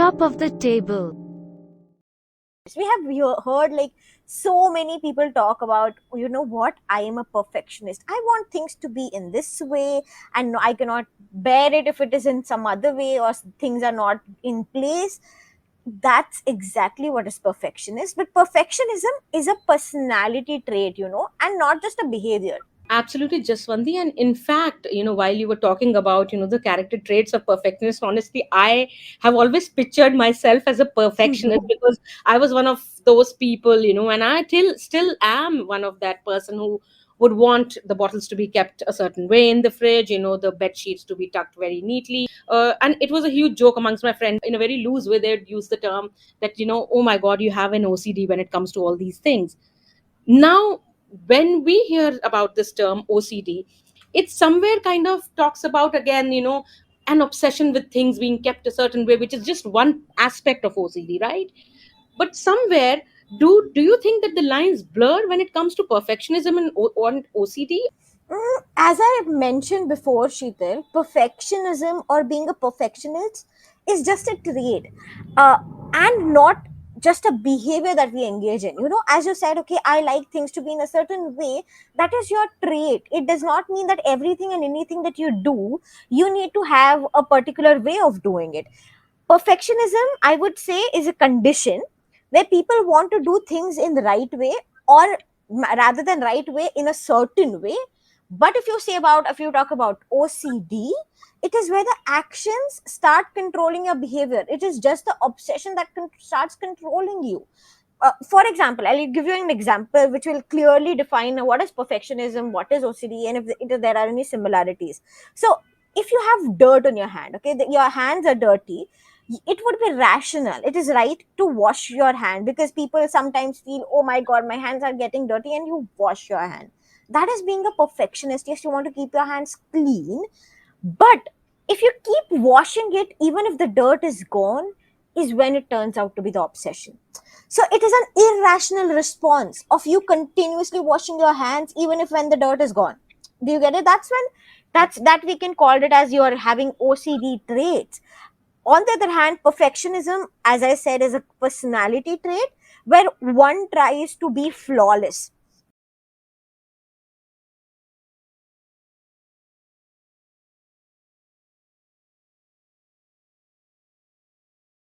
top of the table. We have heard like so many people talk about, you know what, I am a perfectionist. I want things to be in this way, and no, I cannot bear it if it is in some other way or things are not in place. That's exactly what is perfectionist. But perfectionism is a personality trait, and not just a behavior. Absolutely, Jaswandi. And in fact, while you were talking about, the character traits of perfectionist, honestly, I have always pictured myself as a perfectionist because I was one of those people, and I still am one of that person who would want the bottles to be kept a certain way in the fridge, the bed sheets to be tucked very neatly. And it was a huge joke amongst my friends. In a very loose way, they'd use the term that, oh my God, you have an OCD when it comes to all these things. Now, when we hear about this term OCD, it somewhere kind of talks about, again, an obsession with things being kept a certain way, which is just one aspect of OCD, right? But somewhere, do you think that the lines blur when it comes to perfectionism and on OCD? As I mentioned before, Sheetal, perfectionism or being a perfectionist is just a trait, uh, and not just a behavior that we engage in. As you said, okay, I like things to be in a certain way. That is your trait. It does not mean that everything and anything that you do, you need to have a particular way of doing it. Perfectionism, I would say, is a condition where people want to do things in the right way, or rather than right way, in a certain way. But if you talk about OCD, it is where the actions start controlling your behavior. It is just the obsession that starts controlling you. For example, I'll give you an example which will clearly define what is perfectionism, what is OCD, and if there are any similarities. So, if you have dirt on your hand, okay, your hands are dirty, it would be rational. It is right to wash your hand, because people sometimes feel, oh my god, my hands are getting dirty, and you wash your hand. That is being a perfectionist. Yes, you want to keep your hands clean, but if you keep washing it, even if the dirt is gone, is when it turns out to be the obsession. So it is an irrational response of you continuously washing your hands even if when the dirt is gone. Do you get it? That we can call it as you are having OCD traits. On the other hand, perfectionism, as I said, is a personality trait where one tries to be flawless.